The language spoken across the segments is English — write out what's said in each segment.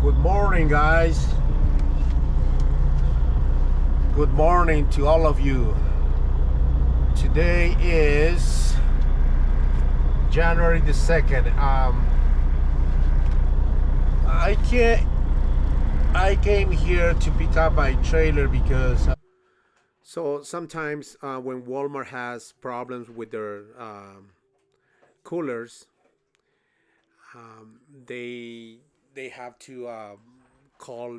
Good morning, guys. Good morning to all of you. Today is January the 2nd. I came here to pick up my trailer because so sometimes when Walmart has problems with their coolers, they have to call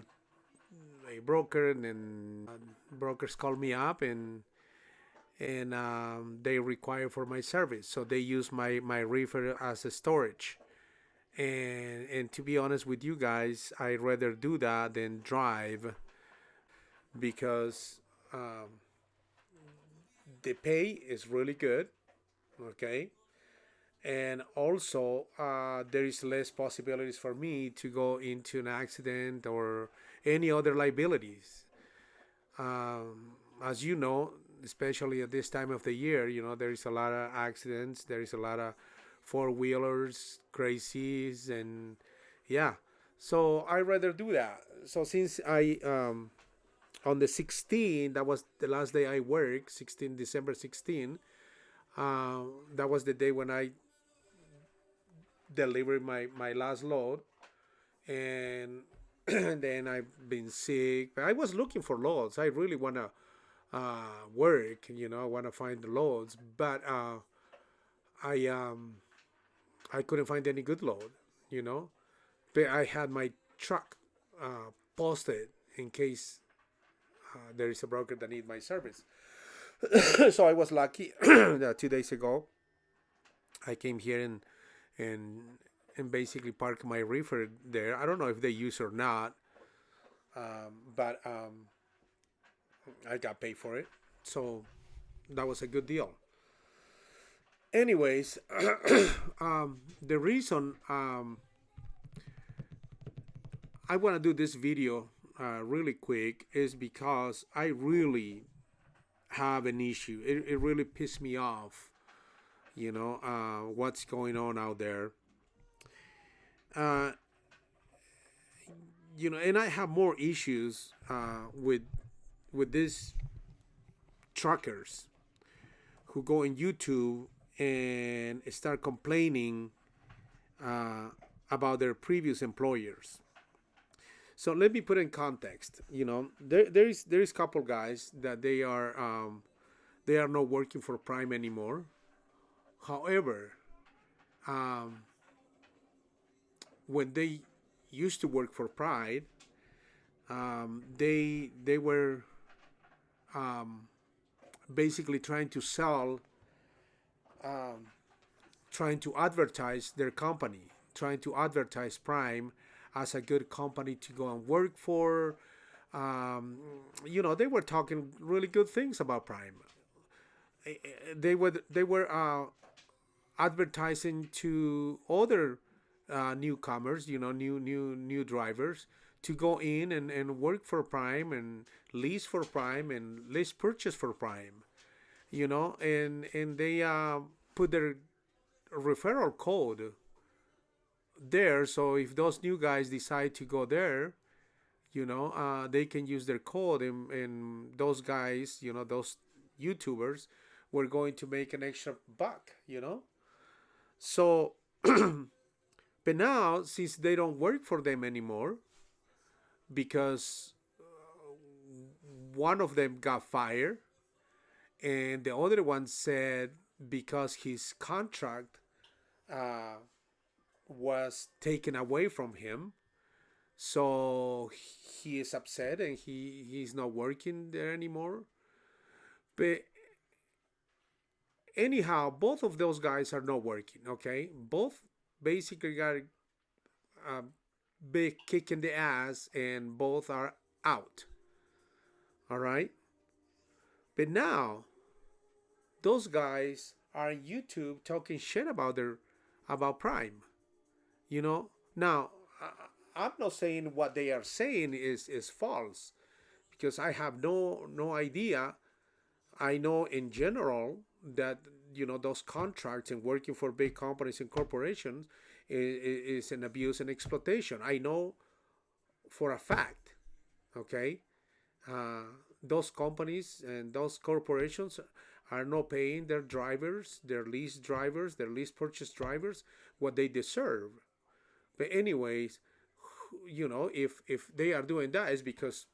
a broker, and then brokers call me up and they require for my service, so they use my reefer as a storage. And to be honest with you guys, I rather do that than drive, because the pay is really good, okay, and also there is less possibilities for me to go into an accident or any other liabilities. As you know, especially at this time of the year, there is a lot of accidents. There is a lot of four-wheelers, crazies, and yeah. So I rather do that. So since I on the 16th, that was the last day I worked, December 16. That was the day when I delivered my last load, and and then I've been sick. But I was looking for loads. I really want to work, I want to find the loads, but I I couldn't find any good load, But I had my truck posted in case there is a broker that need my service. So I was lucky that 2 days ago I came here and and basically parked my reefer there. I don't know if they use or not, but I got paid for it, so that was a good deal. Anyways, the reason I want to do this video really quick is because I really have an issue. It really pissed me off, what's going on out there. Uh, and I have more issues with these truckers who go on YouTube and start complaining about their previous employers. So let me put in context. There is a couple guys that they are not working for Prime anymore. However, when they used to work for Pride, they were basically trying to sell, trying to advertise their company, trying to advertise Prime as a good company to go and work for. They were talking really good things about Prime. They were advertising to other newcomers, new drivers, to go in and work for Prime, and lease for Prime, and lease purchase for Prime, and they put their referral code there, so if those new guys decide to go there, they can use their code, and those guys, those YouTubers, were going to make an extra buck, so but now, since they don't work for them anymore, because one of them got fired, and the other one said because his contract was taken away from him, so he is upset and he's not working there anymore. But anyhow, both of those guys are not working, okay? Both basically got a big kick in the ass, and both are out. All right? But now those guys are on YouTube talking shit about Prime. Now I'm not saying what they are saying is false, because I have no idea. I know in general that those contracts and working for big companies and corporations is an abuse and exploitation. I know for a fact, okay, uh, those companies and those corporations are not paying their drivers, their lease purchase drivers, what they deserve. But anyways, if they are doing that, is because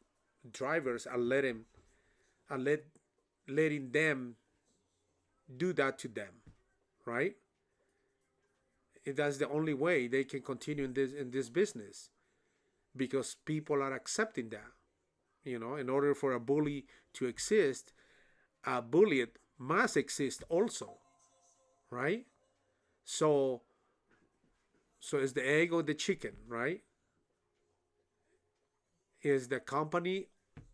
drivers are letting them do that to them, right? That's the only way they can continue in this business, because people are accepting that. In order for a bully to exist, a bullied must exist also, right? So it's the egg or the chicken, right? Is the company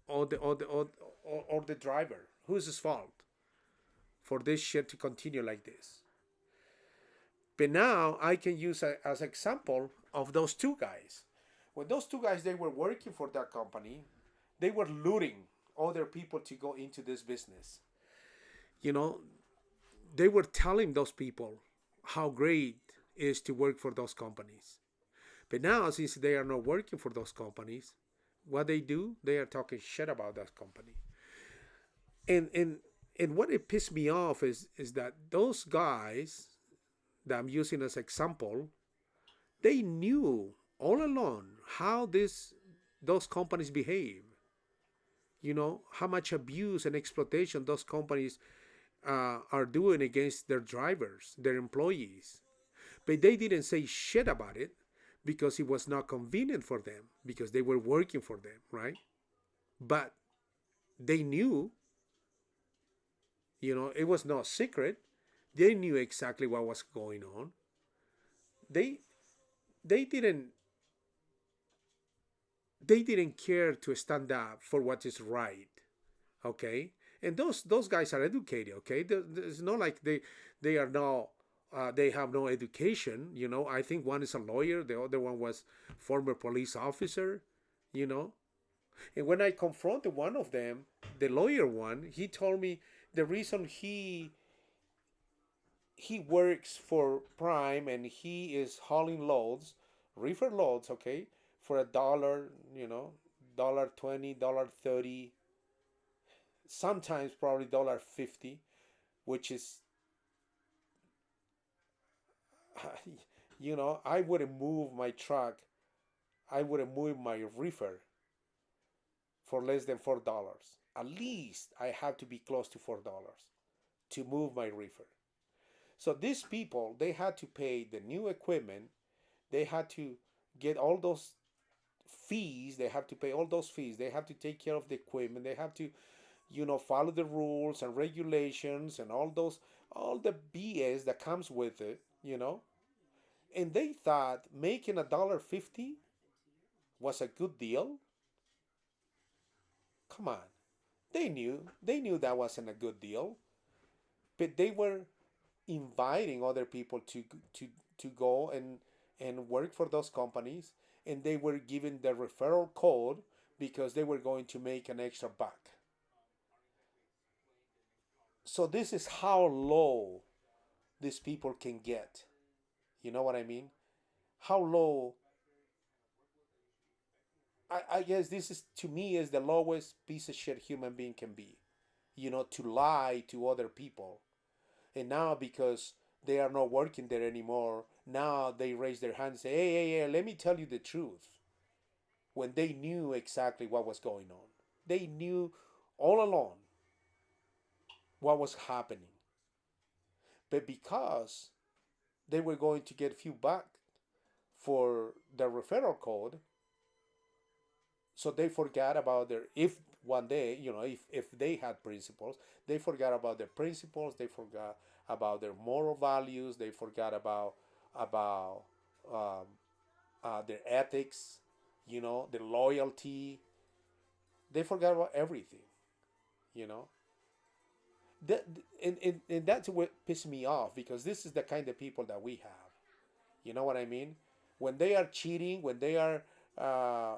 or the driver? Who's his fault for this shit to continue like this? But now I can use as example of those two guys. When those two guys, they were working for that company, they were luring other people to go into this business. You know, they were telling those people how great it is to work for those companies. But now, since they are not working for those companies, what they do, they are talking shit about that company. And what it pissed me off is that those guys that I'm using as example, they knew all along how those companies behave. How much abuse and exploitation those companies are doing against their drivers, their employees. But they didn't say shit about it because it was not convenient for them, because they were working for them, right? But they knew, it was no secret. They knew exactly what was going on. They they didn't they didn't care to stand up for what is right, okay? And those guys are educated, okay? It's not like they are no they have no education. I think one is a lawyer, the other one was former police officer. you know and when I confronted one of them, the lawyer one, he told me the reason he works for Prime and he is hauling loads, reefer loads, okay, for $1, $1.20, $1.30, sometimes probably $1.50, which is, I wouldn't move my truck, I wouldn't move my reefer for less than $4. At least I have to be close to $4 to move my reefer. So these people, they had to pay the new equipment, they had to get all those fees, they have to pay all those fees, they have to take care of the equipment, they have to follow the rules and regulations and all the BS that comes with it. And they thought making $1.50 was a good deal. Come on. They knew that wasn't a good deal, but they were inviting other people to to go and work for those companies, and they were given the referral code because they were going to make an extra buck. So this is how low these people can get. You know what I mean? How low. I guess this is, to me, is the lowest piece of shit human being can be. To lie to other people. And now, because they are not working there anymore, now they raise their hand and say, hey, hey, hey, let me tell you the truth. When they knew exactly what was going on. They knew all along what was happening. But because they were going to get a few bucks for the referral code, so they forgot about if one day, if they had principles, they forgot about their principles, they forgot about their moral values, they forgot about um, their ethics, their loyalty. They forgot about everything, you know. That, and that's what pissed me off, because this is the kind of people that we have. You know what I mean? When they are cheating, when they are uh,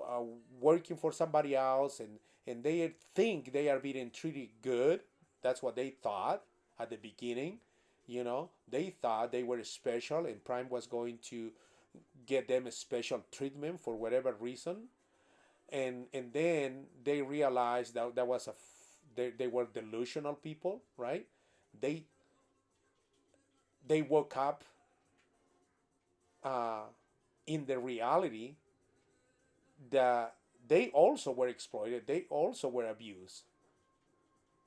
uh, working for somebody else, and they think they are being treated good. That's what they thought at the beginning. They thought they were special, and Prime was going to get them a special treatment for whatever reason, and then they realized that that was they were delusional people, right? They they woke up uh, in the reality that they also were exploited, they also were abused,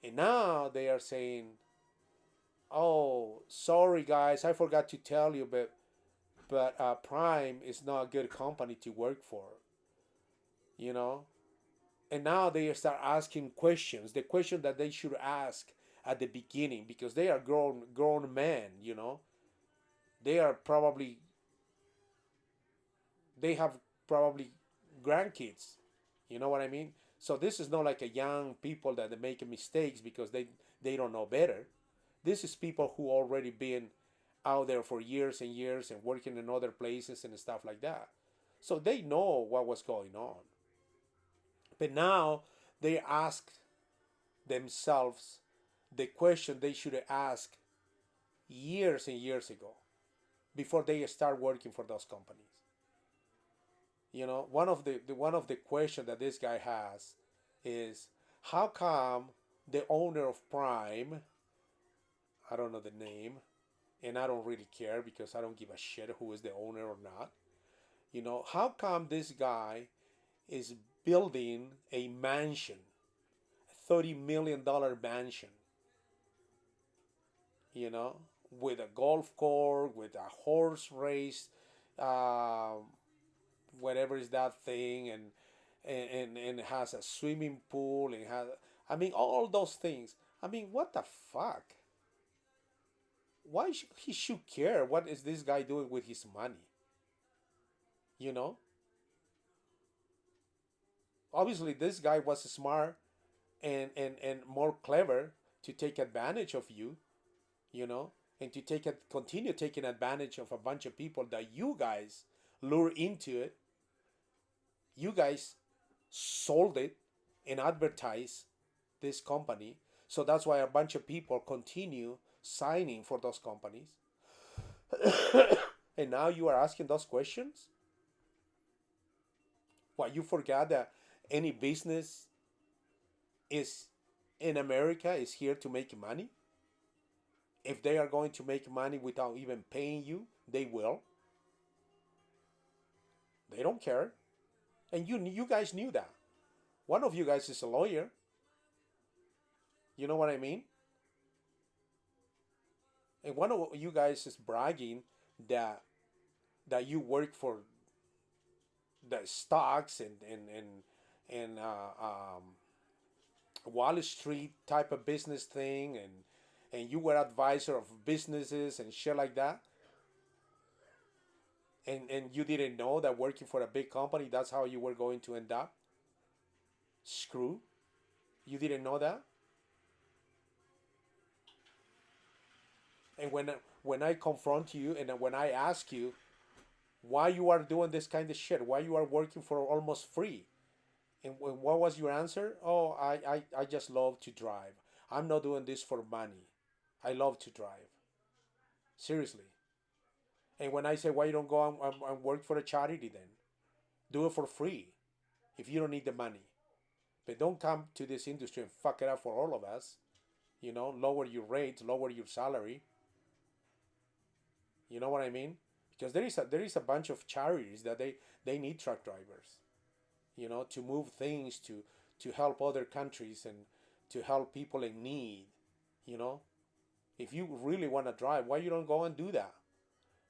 and now they are saying, "Oh, sorry guys, I forgot to tell you, but Prime is not a good company to work for," you know. And now they start asking questions, the question that they should ask at the beginning, because they are grown men, you know. They are probably they have probably grandkids, you know what I mean. So this is not like a young people that are making mistakes because they don't know better. This is people who already been out there for years and years and working in other places and stuff like that, so they know what was going on. But now they ask themselves the question they should have asked years and years ago before they start working for those companies. You know, one of the questions that this guy has is, how come the owner of Prime, I don't know the name, and I don't really care because I don't give a shit who is the owner or not. You know, how come this guy is building a mansion, $30 million mansion, you know, with a golf course, with a horse race, uh, whatever is that thing, and has a swimming pool and has, I mean, all those things. I mean, what the fuck? Why should he should care? What is this guy doing with his money? You know, obviously this guy was smart and more clever to take advantage of you, you know, and to continue taking advantage of a bunch of people that you guys lure into it. You guys sold it and advertised this company. So that's why a bunch of people continue signing for those companies. And now you are asking those questions? What, you forgot that any business is in America is here to make money? If they are going to make money without even paying you, they will. They don't care. And you guys knew that. One of you guys is a lawyer. You know what I mean? And one of you guys is bragging that you work for the stocks and Wall Street type of business thing, and you were advisor of businesses and shit like that, and you didn't know that working for a big company, that's how you were going to end up. Screw. You didn't know that. And when I confront you and when I ask you why you are doing this kind of shit, why you are working for almost free, and what was your answer? Oh, I just love to drive. I'm not doing this for money. I love to drive. Seriously. And when I say, why you don't go and work for a charity then? Do it for free if you don't need the money. But don't come to this industry and fuck it up for all of us. You know, lower your rates, lower your salary. You know what I mean? Because there is a bunch of charities that they need truck drivers. You know, to move things to help other countries and to help people in need. You know, if you really want to drive, why you don't go and do that?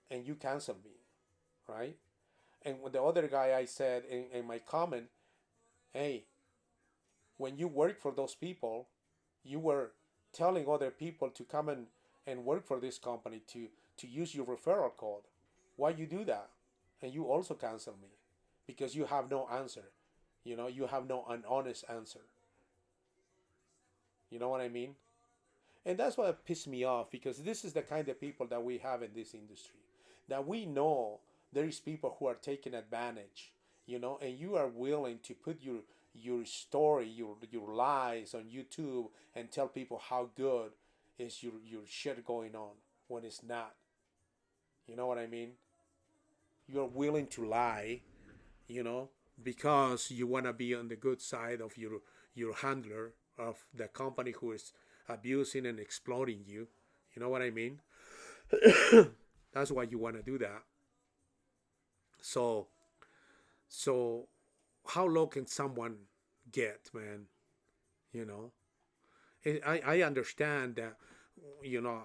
And you cancel me, right? And with the other guy, I said in my comment, hey, when you work for those people, you were telling other people to come and work for this company to use your referral code. Why you do that? And you also cancel me because you have no answer. You know, you have no an honest answer. You know what I mean? And that's what pissed me off, because this is the kind of people that we have in this industry. That we know there is people who are taking advantage, you know, and you are willing to put your story, your lies on YouTube and tell people how good is your shit going on when it's not. You know what I mean? you're willing to lie, you know, because you want to be on the good side of your handler of the company who is abusing and exploiting you. You know what I mean? That's why you want to do that. So so how low can someone get, man? You know, I understand that, you know,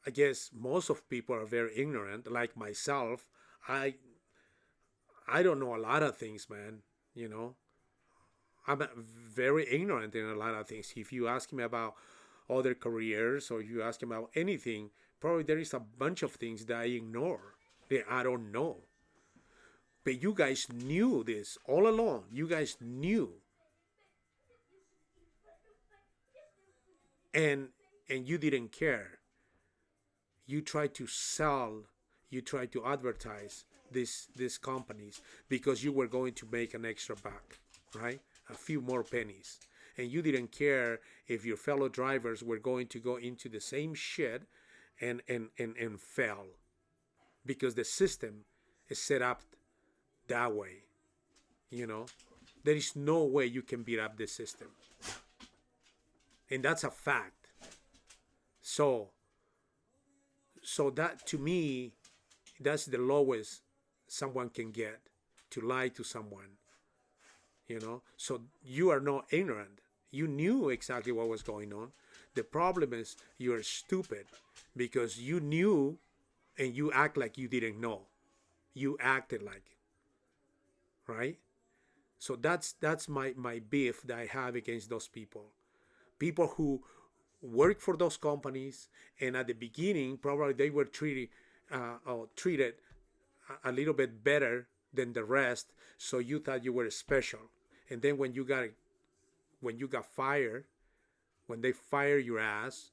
I guess most of people are very ignorant, like myself. I don't know a lot of things, man. You know, I'm very ignorant in a lot of things. If you ask me about other careers or you ask me about anything, probably there is a bunch of things that I ignore that I don't know. But you guys knew this all along. You guys knew, and you didn't care. You tried to sell, you tried to advertise these companies because you were going to make an extra buck, right? A few more pennies. And you didn't care if your fellow drivers were going to go into the same shit and fail because the system is set up that way, you know? There is no way you can beat up the system. And that's a fact. So that to me, that's the lowest someone can get, to lie to someone, you know. So you are not ignorant, you knew exactly what was going on. The problem is you're stupid because you knew and you act like you didn't know. You acted like it, right? So that's my beef that I have against those people who work for those companies, and at the beginning probably they were treated a little bit better than the rest, so you thought you were special. And then when you got fired, when they fire your ass,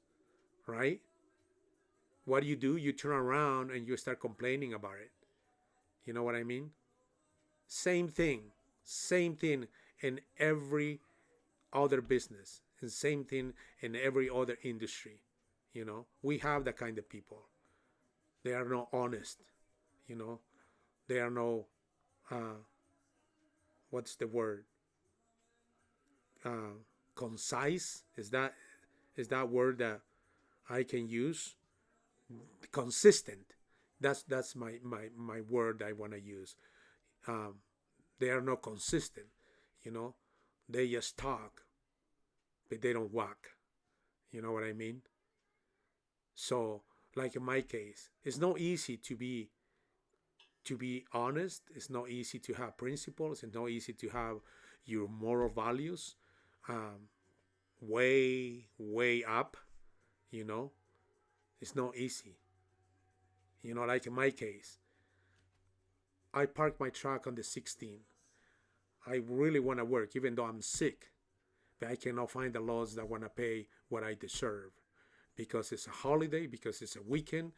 right? What do? You turn around and you start complaining about it. You know what I mean? Same thing. Same thing in every other business, and same thing in every other industry. You know, we have that kind of people. They are not honest. You know, they are no what's the word? Concise. Is that word that I can use? Consistent. That's my word I want to use. Um, they are not consistent. You know, they just talk, but they don't walk. You know what I mean? So, like in my case, it's not easy to be honest. It's not easy to have principles. It's not easy to have your moral values um, way up. You know, it's not easy. You know, like in my case, I parked my truck on the 16th. I really want to work, even though I'm sick, but I cannot find the laws that want to pay what I deserve because it's a holiday, because it's a weekend,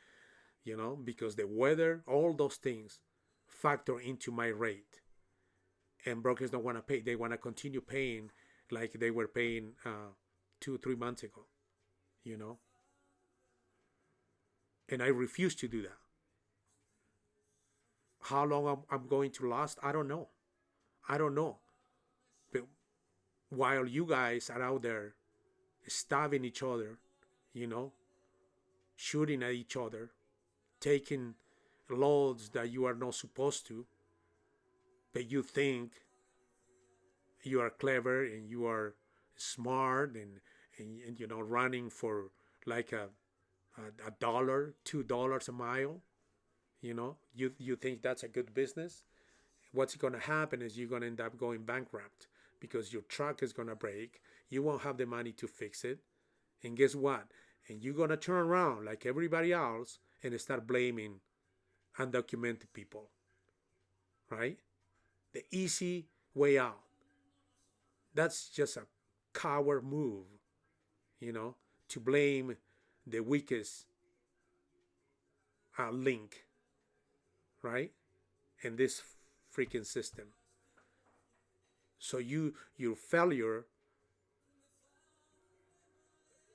you know, because the weather, all those things factor into my rate. And brokers don't want to pay. They want to continue paying like they were paying 2 3 months ago, you know. And I refuse to do that. How long I'm going to last, I don't know. I don't know. But while you guys are out there stabbing each other, you know, shooting at each other, taking loads that you are not supposed to, but you think you are clever and you are smart and you know, running for like a dollar, $2 a mile, you know, you think that's a good business. What's going to happen is you're going to end up going bankrupt because your truck is going to break. You won't have the money to fix it. And guess what? And you're going to turn around like everybody else and start blaming undocumented people, right? The easy way out. That's just a coward move, you know, to blame the weakest link, right? In this freaking system. So your failure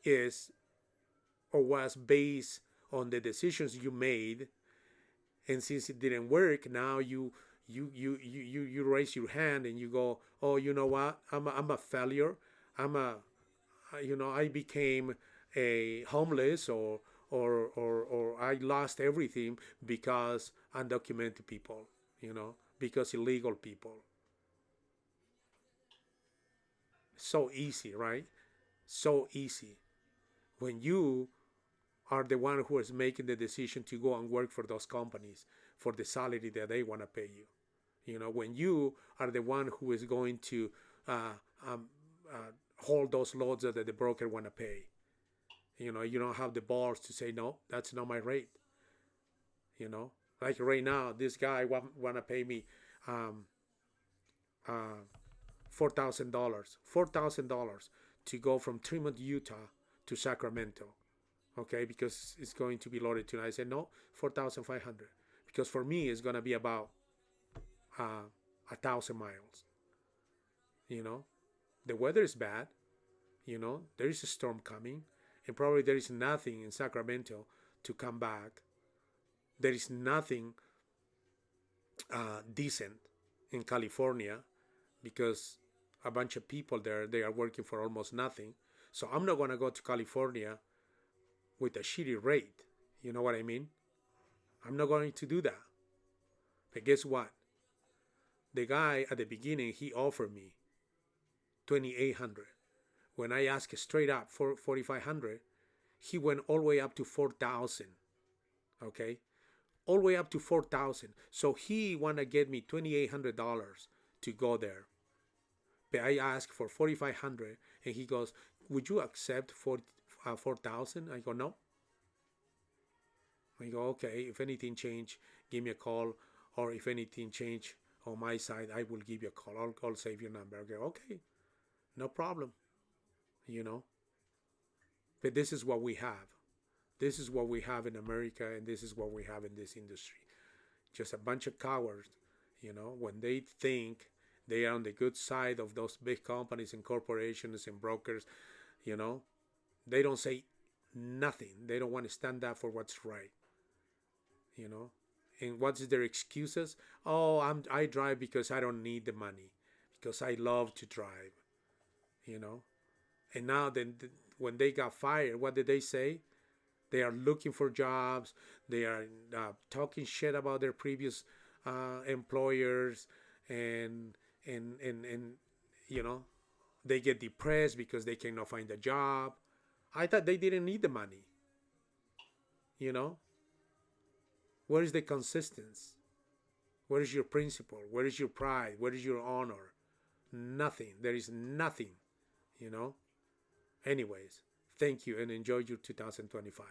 is or was based on the decisions you made And since it didn't work, now you raise your hand and you go, oh, you know what, I'm a failure. I'm a I became a homeless, or I lost everything because undocumented people, because illegal people. So easy, right? So easy when you are the one who is making the decision to go and work for those companies for the salary that they want to pay you. When you are the one who is going to uh, um, hold those loads that the broker want to pay. You don't have the balls to say no, that's not my rate. Like right now, this guy want to pay me um, uh, $4,000, $4,000 to go from Tremont, Utah to Sacramento. Okay, because it's going to be loaded tonight. I said no, 4,500, because for me it's gonna be about 1,000 miles. You know, the weather is bad. There is a storm coming, and probably there is nothing in Sacramento to come back. There is nothing decent in California, because a bunch of people there, they are working for almost nothing. So I'm not gonna go to California with a shitty rate. You know what I mean? I'm not going to do that. But guess what? The guy at the beginning, he offered me 2,800. When I asked straight up for 4,500, he went all the way up to 4,000. Okay, all the way up to 4,000. So he wanna get me $2,800 to go there. But I asked for 4,500, and he goes, "Would you accept 4,000?" I go, "No." I go, "Okay, if anything change, give me a call, or if anything change on my side, I will give you a call. I'll save your number." I go, "Okay, no problem." You know, but this is what we have. This is what we have in America, and this is what we have in this industry. Just a bunch of cowards, when they think they are on the good side of those big companies and corporations and brokers, you know, they don't say nothing. They don't want to stand up for what's right, you know. And what's their excuses? Oh, I drive because I don't need the money, because I love to drive, you know. And now then, when they got fired, what did they say? They are looking for jobs. They are talking shit about their previous employers, and and you know, they get depressed because they cannot find a job. I thought they didn't need the money. You know, where is the consistency? Where is your principle? Where is your pride? Where is your honor? Nothing. There is nothing. You know. Anyways, thank you and enjoy your 2025.